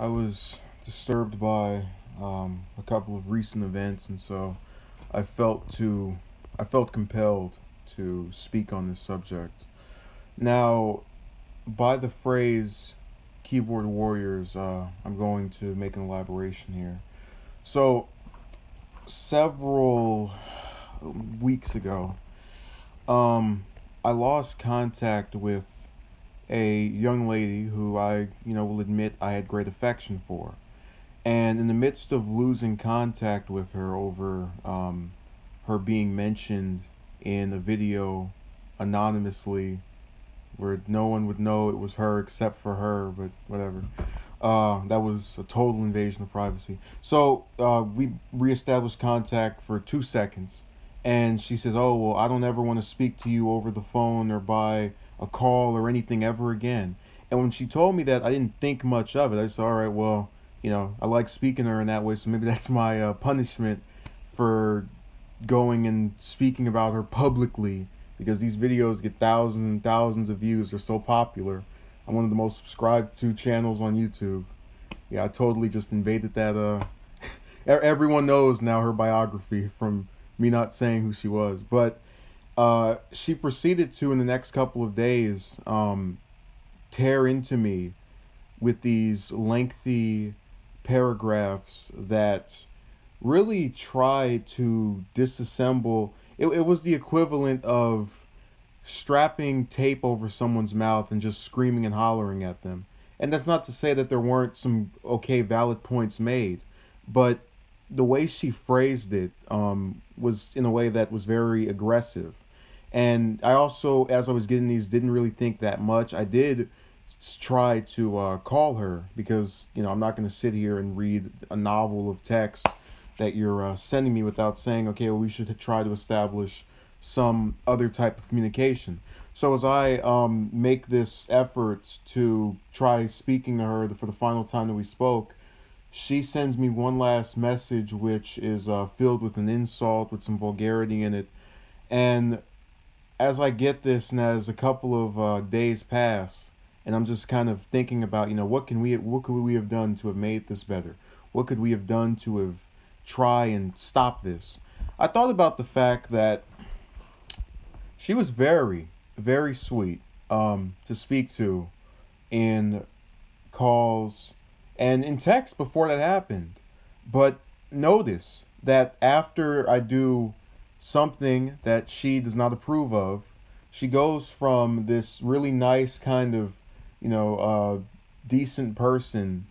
I was disturbed by a couple of recent events, and so I felt to I felt compelled to speak on this subject. Now, by the phrase "keyboard warriors," I'm going to make an elaboration here. So, several weeks ago, um, I lost contact with a young lady who I will admit I had great affection for. And in the midst of losing contact with her over her being mentioned in a video anonymously where no one would know it was her except for her, but whatever. That was a total invasion of privacy. So we reestablished contact for 2 seconds. And she says, "Oh, well, I don't ever want to speak to you over the phone or by a call or anything ever again." And when she told me that, I didn't think much of it. I said, "All right, well, I like speaking to her in that way, so maybe that's my punishment for going and speaking about her publicly because these videos get thousands and thousands of views. They're so popular. I'm one of the most subscribed to channels on YouTube. Yeah, I totally just invaded that. Everyone knows now her biography from me not saying who she was. But she proceeded to, in the next couple of days, tear into me with these lengthy paragraphs that really tried to disassemble. It was the equivalent of strapping tape over someone's mouth and just screaming and hollering at them. And that's not to say that there weren't some okay, valid points made, but the way she phrased it was in a way that was very aggressive. And I also, as I was getting these, didn't really think that much. I did try to call her because I'm not going to sit here and read a novel of text that you're sending me without saying, okay, well, we should try to establish some other type of communication. So as I make this effort to try speaking to her for the final time that we spoke, she sends me one last message which is filled with an insult with some vulgarity in it. And as I get this, and as a couple of days pass, and I'm just kind of thinking about, what could we have done to have made this better? What could we have done to have try and stop this? I thought about the fact that she was very, very sweet to speak to in calls and in text before that happened. But notice that after I do something that she does not approve of, she goes from this really nice kind of, decent person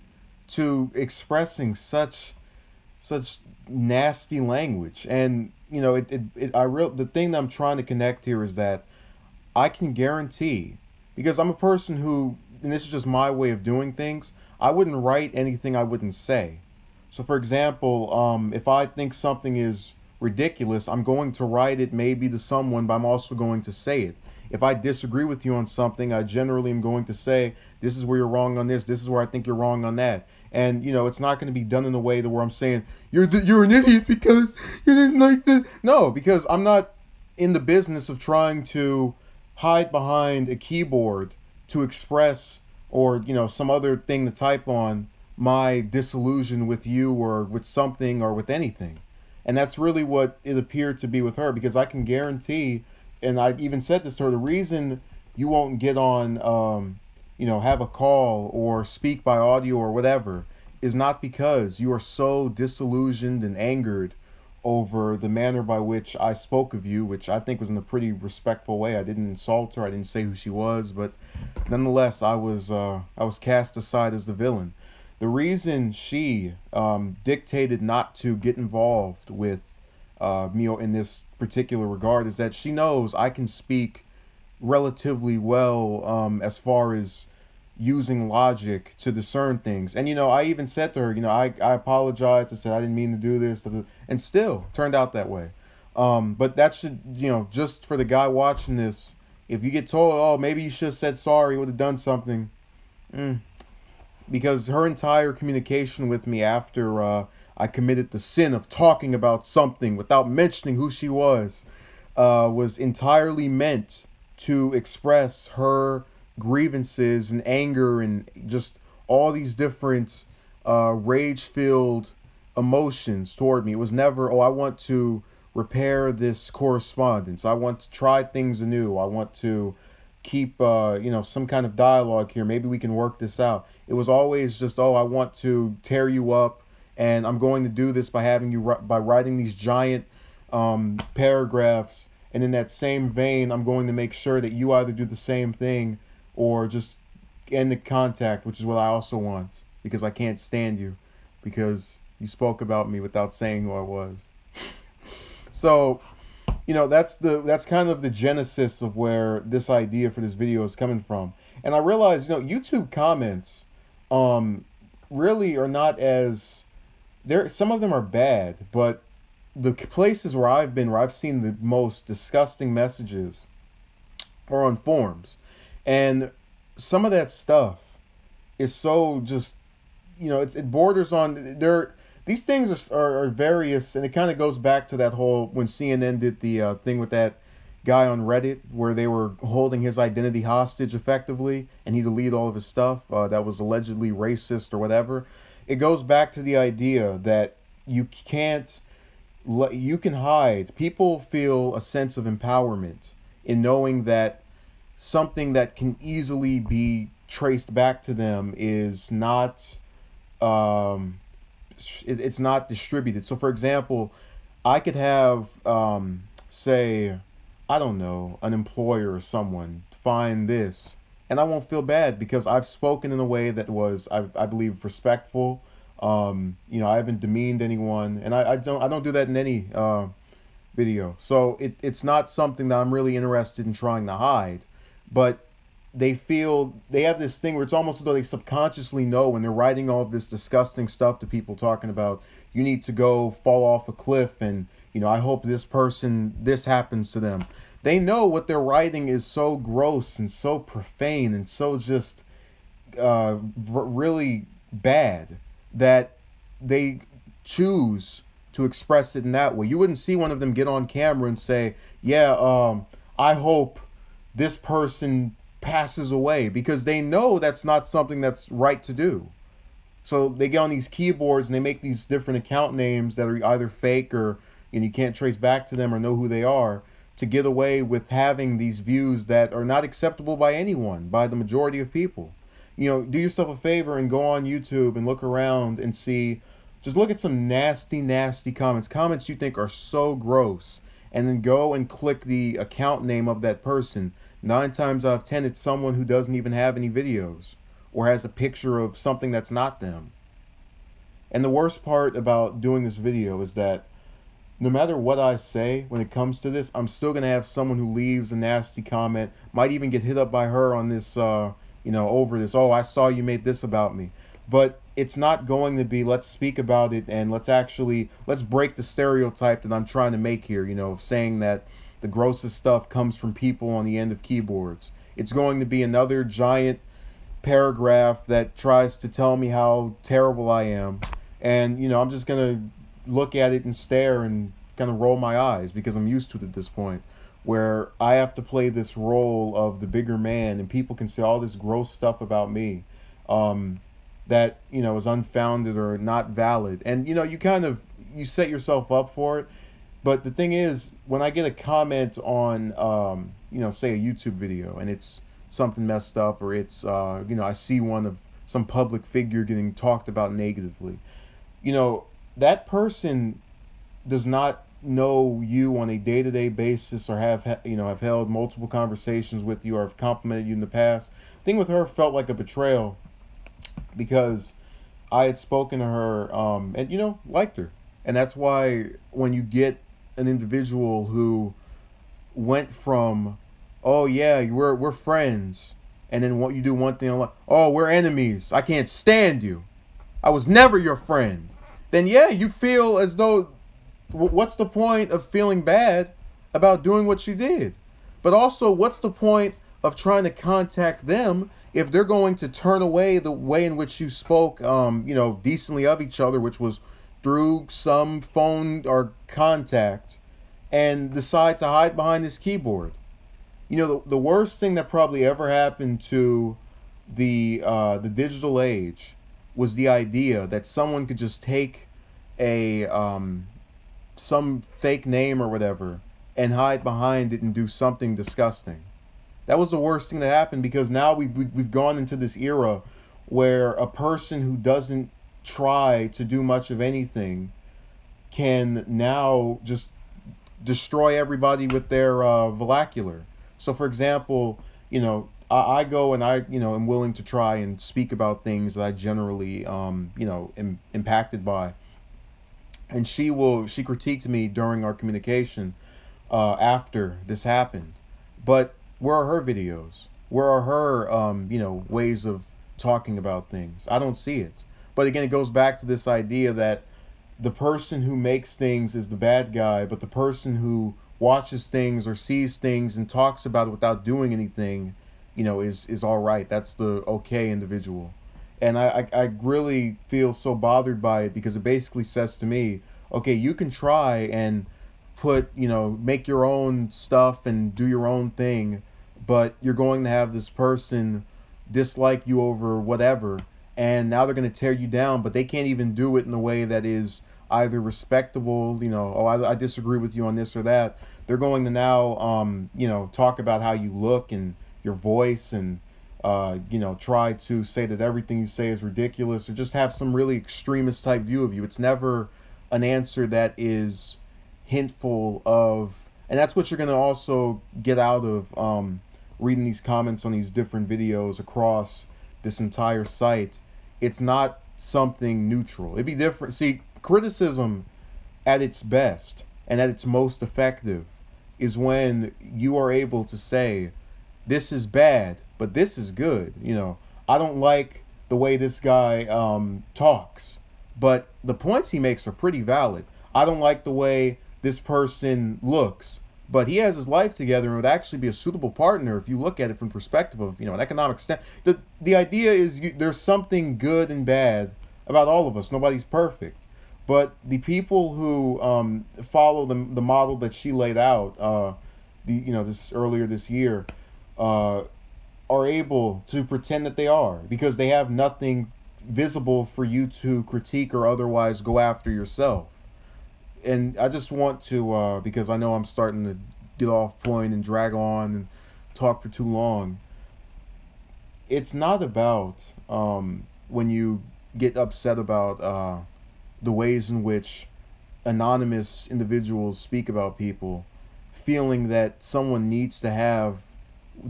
to expressing such nasty language. And the thing that I'm trying to connect here is that I can guarantee, because I'm a person who, and this is just my way of doing things, I wouldn't write anything I wouldn't say. So for example, if I think something is ridiculous, I'm going to write it maybe to someone, but I'm also going to say it. If I disagree with you on something, I generally am going to say, this is where you're wrong on this is where I think you're wrong on that. And, it's not going to be done in a way to where I'm saying, you're an idiot because you didn't like this. No, because I'm not in the business of trying to hide behind a keyboard to express or, some other thing to type on my disillusion with you or with something or with anything. And that's really what it appeared to be with her, because I can guarantee, and I've even said this to her, the reason you won't get on, have a call or speak by audio or whatever is not because you are so disillusioned and angered over the manner by which I spoke of you, which I think was in a pretty respectful way. I didn't insult her. I didn't say who she was, but nonetheless, I was cast aside as the villain. The reason she dictated not to get involved with me in this particular regard is that she knows I can speak relatively well as far as using logic to discern things. And, I even said to her, I apologized. I said I didn't mean to do this. And still turned out that way. But that should, just for the guy watching this, if you get told, oh, maybe you should have said sorry, would have done something. Because her entire communication with me after I committed the sin of talking about something without mentioning who she was entirely meant to express her grievances and anger and just all these different rage-filled emotions toward me. It was never, oh, I want to repair this correspondence. I want to try things anew. I want to keep, some kind of dialogue here. Maybe we can work this out. It was always just, oh, I want to tear you up, and I'm going to do this by having you by writing these giant paragraphs. And in that same vein, I'm going to make sure that you either do the same thing or just end the contact, which is what I also want, because I can't stand you, because you spoke about me without saying who I was. So, that's kind of the genesis of where this idea for this video is coming from. And I realized, YouTube comments really are not as there. Some of them are bad, but the places where I've been, where I've seen the most disgusting messages, are on forums. And some of that stuff is so just, it borders on, these things are various, and it kind of goes back to that whole, when CNN did the thing with that guy on Reddit, where they were holding his identity hostage effectively, and he deleted all of his stuff that was allegedly racist or whatever. It goes back to the idea that you can hide. People feel a sense of empowerment in knowing that something that can easily be traced back to them is not it's not distributed. So for example, I could have say, I don't know, an employer or someone find this, and I won't feel bad because I've spoken in a way that was, I believe, respectful. I haven't demeaned anyone, and I don't do that in any video. So it's not something that I'm really interested in trying to hide. But they have this thing where it's almost as though they subconsciously know, when they're writing all of this disgusting stuff to people, talking about, you need to go fall off a cliff, and I hope this happens to them. They know what they're writing is so gross and so profane and so just really bad that they choose to express it in that way. You wouldn't see one of them get on camera and say, yeah, I hope this person passes away, because they know that's not something that's right to do. So they get on these keyboards and they make these different account names that are either fake or you can't trace back to them or know who they are, to get away with having these views that are not acceptable by anyone, by the majority of people. Do yourself a favor and go on YouTube and look around and see, just look at some nasty, nasty comments you think are so gross, and then go and click the account name of that person. 9 times out of 10, it's someone who doesn't even have any videos, or has a picture of something that's not them. And the worst part about doing this video is that no matter what I say when it comes to this, I'm still going to have someone who leaves a nasty comment, might even get hit up by her on this, over this, oh, I saw you made this about me. But it's not going to be, let's speak about it and let's break the stereotype that I'm trying to make here, of saying that the grossest stuff comes from people on the end of keyboards. It's going to be another giant paragraph that tries to tell me how terrible I am. And, I'm just going to look at it and stare and kind of roll my eyes, because I'm used to it at this point, where I have to play this role of the bigger man, and people can say all this gross stuff about me that, is unfounded or not valid. And, you set yourself up for it. But the thing is, when I get a comment on, say a YouTube video, and it's something messed up, or it's, I see one of some public figure getting talked about negatively, that person does not know you on a day-to-day basis, or have held multiple conversations with you, or have complimented you in the past. The thing with her felt like a betrayal, because I had spoken to her, and, liked her. And that's why when you get an individual who went from, oh yeah, we're friends, and then what you do one thing, like, oh, we're enemies, I can't stand you, I was never your friend, then yeah, you feel as though, what's the point of feeling bad about doing what you did? But also, what's the point of trying to contact them if they're going to turn away the way in which you spoke, decently of each other, which was through some phone or contact, and decide to hide behind this keyboard? The worst thing that probably ever happened to the digital age was the idea that someone could just take a some fake name or whatever and hide behind it and do something disgusting. That was the worst thing that happened, because now we've gone into this era where a person who doesn't try to do much of anything can now just destroy everybody with their vernacular. So, for example, I go and am willing to try and speak about things that I generally, am impacted by. And she critiqued me during our communication after this happened. But where are her videos? Where are her, ways of talking about things? I don't see it. But again, it goes back to this idea that the person who makes things is the bad guy, but the person who watches things or sees things and talks about it without doing anything, is all right. That's the okay individual. And I really feel so bothered by it, because it basically says to me, okay, you can try and make your own stuff and do your own thing, but you're going to have this person dislike you over whatever, and now they're going to tear you down, but they can't even do it in a way that is either respectable, I disagree with you on this or that. They're going to now, talk about how you look and your voice, and, try to say that everything you say is ridiculous, or just have some really extremist type view of you. It's never an answer that is hintful of, and that's what you're going to also get out of reading these comments on these different videos across this entire site. It's not something neutral. It'd be different. See, criticism at its best and at its most effective is when you are able to say, this is bad, but this is good. I don't like the way this guy talks, but the points he makes are pretty valid. I don't like the way this person looks, but he has his life together and would actually be a suitable partner if you look at it from the perspective of, an economic stand. The idea is there's something good and bad about all of us. Nobody's perfect. But the people who follow the model that she laid out, this earlier this year, are able to pretend that they are, because they have nothing visible for you to critique or otherwise go after yourself. And I just want to, because I know I'm starting to get off point and drag on and talk for too long. It's not about when you get upset about the ways in which anonymous individuals speak about people, feeling that someone needs to have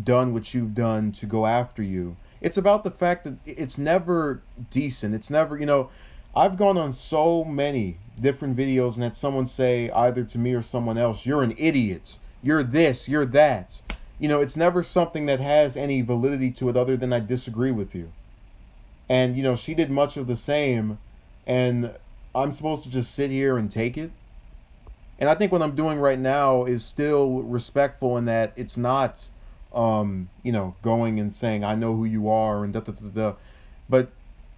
done what you've done to go after you. It's about the fact that it's never decent. It's never, I've gone on so many different videos and had someone say either to me or someone else, you're an idiot, you're this, you're that. It's never something that has any validity to it other than I disagree with you. And, she did much of the same, and I'm supposed to just sit here and take it. And I think what I'm doing right now is still respectful in that it's not, going and saying, I know who you are and da da da da. But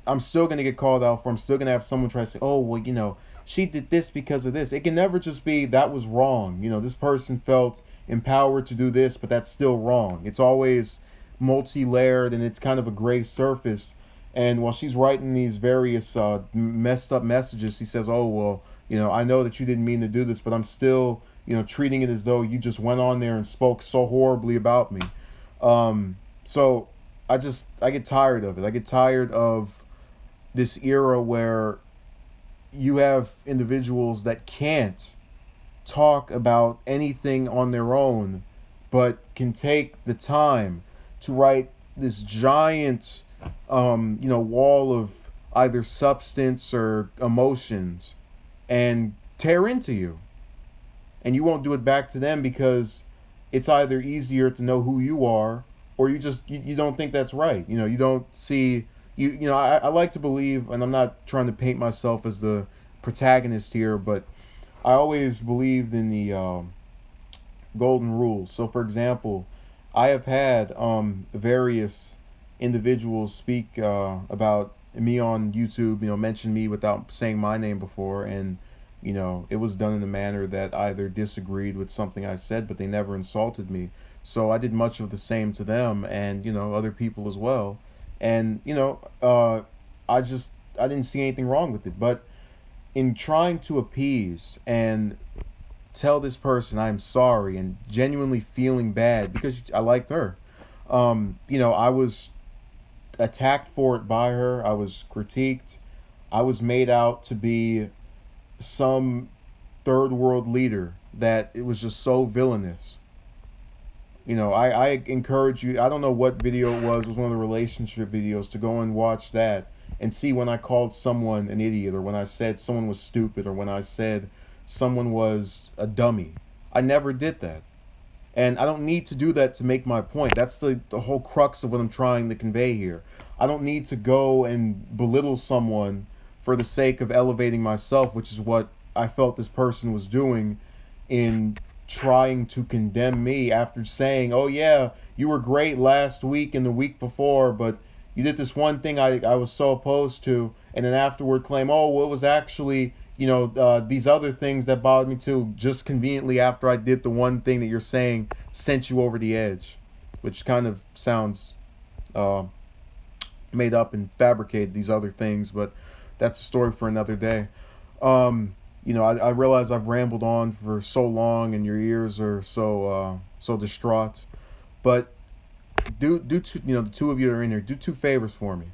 I'm still going to get called out for, I'm still going to have someone try to say, oh, well, she did this because of this. It can never just be, that was wrong. This person felt empowered to do this, but that's still wrong. It's always multi-layered, and it's kind of a gray surface. And while she's writing these various messed up messages, she says, oh, well, I know that you didn't mean to do this, but I'm still, treating it as though you just went on there and spoke so horribly about me. So I get tired of it. I get tired of this era where you have individuals that can't talk about anything on their own, but can take the time to write this giant wall of either substance or emotions and tear into you. And you won't do it back to them because it's either easier to know who you are, or you just, you don't think that's right. You don't see, I like to believe, and I'm not trying to paint myself as the protagonist here, but I always believed in the golden rules. So, for example, I have had various individuals speak about me on YouTube, mention me without saying my name before, and it was done in a manner that either disagreed with something I said, but they never insulted me. So I did much of the same to them, and other people as well. And I just I didn't see anything wrong with it. But in trying to appease and tell this person I'm sorry and genuinely feeling bad because I liked her, I was attacked for it by her. I was critiqued. I was made out to be some third world leader that it was just so villainous. I encourage you. I don't know what video it was. It was one of the relationship videos, to go and watch that and see when I called someone an idiot, or when I said someone was stupid, or when I said someone was a dummy. I never did that. And I don't need to do that to make my point. That's the whole crux of what I'm trying to convey here. I don't need to go and belittle someone for the sake of elevating myself, which is what I felt this person was doing in trying to condemn me after saying, oh yeah, you were great last week and the week before, but you did this one thing I was so opposed to, and then afterward claim, oh, well, it was actually, these other things that bothered me too, just conveniently after I did the one thing that you're saying sent you over the edge, which kind of sounds made up and fabricated, these other things, but that's a story for another day. I realize I've rambled on for so long, and your ears are so distraught. But do two, the two of you that are in here, do two favors for me.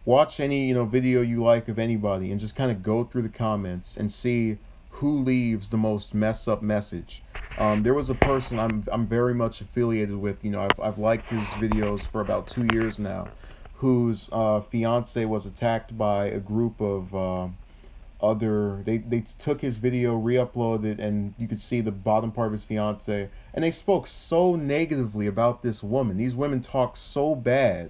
Watch any video you like of anybody, and just kind of go through the comments and see who leaves the most mess up message. There was a person I'm very much affiliated with. I've liked his videos for about 2 years now, whose fiance was attacked by a group of they took his video, re-uploaded it, and you could see the bottom part of his fiance, and they spoke so negatively about this woman. These women talk so bad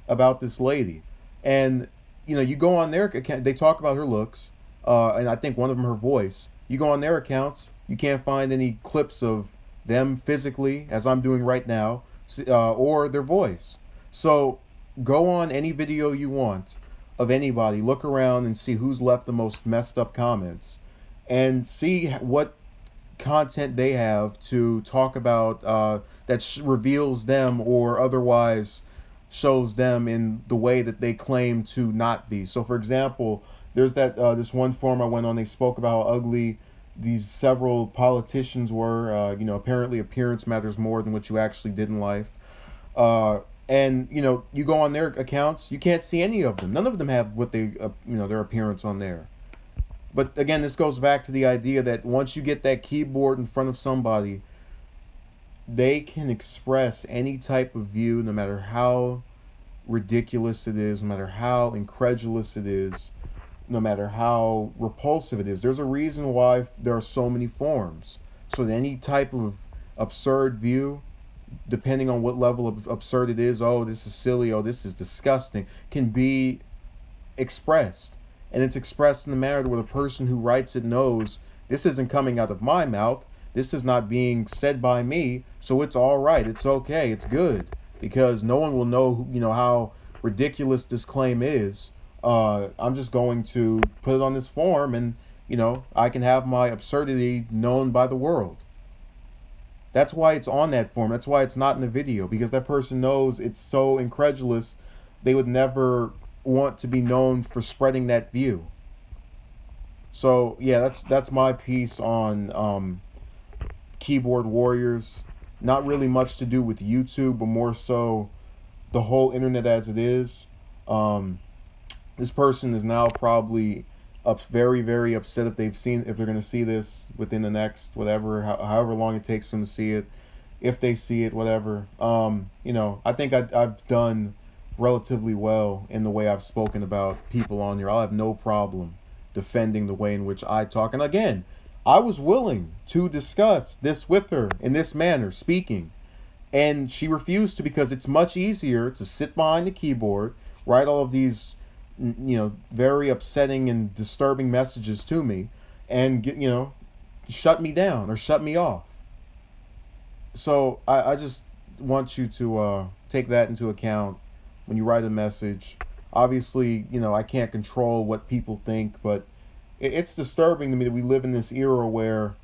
about this lady, and you go on their account, they talk about her looks, and I think one of them her voice. You go on their accounts, you can't find any clips of them physically, as I'm doing right now, or their voice. So go on any video you want of anybody, look around and see who's left the most messed up comments, and see what content they have to talk about that reveals them or otherwise shows them in the way that they claim to not be. So for example, there's that this one forum I went on, they spoke about how ugly these several politicians were. Apparently appearance matters more than what you actually did in life. And you go on their accounts, you can't see any of them. None of them have what they their appearance on there. But again, this goes back to the idea that once you get that keyboard in front of somebody, they can express any type of view, no matter how ridiculous it is, no matter how incredulous it is, no matter how repulsive it is. There's a reason why there are so many forums. So that any type of absurd view, depending on what level of absurd it is, oh, this is silly, oh, this is disgusting, can be expressed. And it's expressed in the manner where the person who writes it knows this isn't coming out of my mouth, this is not being said by me, so it's all right, it's okay, it's good, because no one will know how ridiculous this claim is. I'm just going to put it on this forum, and I can have my absurdity known by the world. That's why it's on that forum. That's why it's not in the video, because that person knows it's so incredulous they would never want to be known for spreading that view. So yeah, that's my piece on keyboard warriors. Not really much to do with YouTube, but more so the whole internet as it is. This person is now probably very, very upset if they're going to see this within the next however long it takes for them to see it, if they see it, whatever. I think I've done relatively well in the way I've spoken about people on here. I'll have no problem defending the way in which I talk. And again, I was willing to discuss this with her in this manner, speaking, and she refused to, because it's much easier to sit behind the keyboard, write all of these very upsetting and disturbing messages to me, and shut me down or shut me off. So I just want you to take that into account when you write a message. Obviously, I can't control what people think, but it's disturbing to me that we live in this era where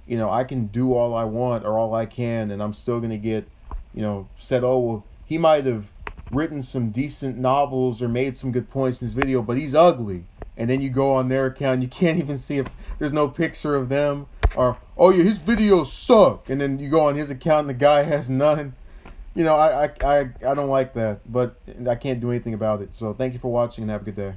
I can do all I want or all I can, and I'm still going to get said, oh, well, he might have written some decent novels or made some good points in his video, but he's ugly. And then you go on their account, you can't even see if there's no picture of them. Or, oh yeah, his videos suck. And then you go on his account and the guy has none. You know, I don't like that, but I can't do anything about it. So thank you for watching and have a good day.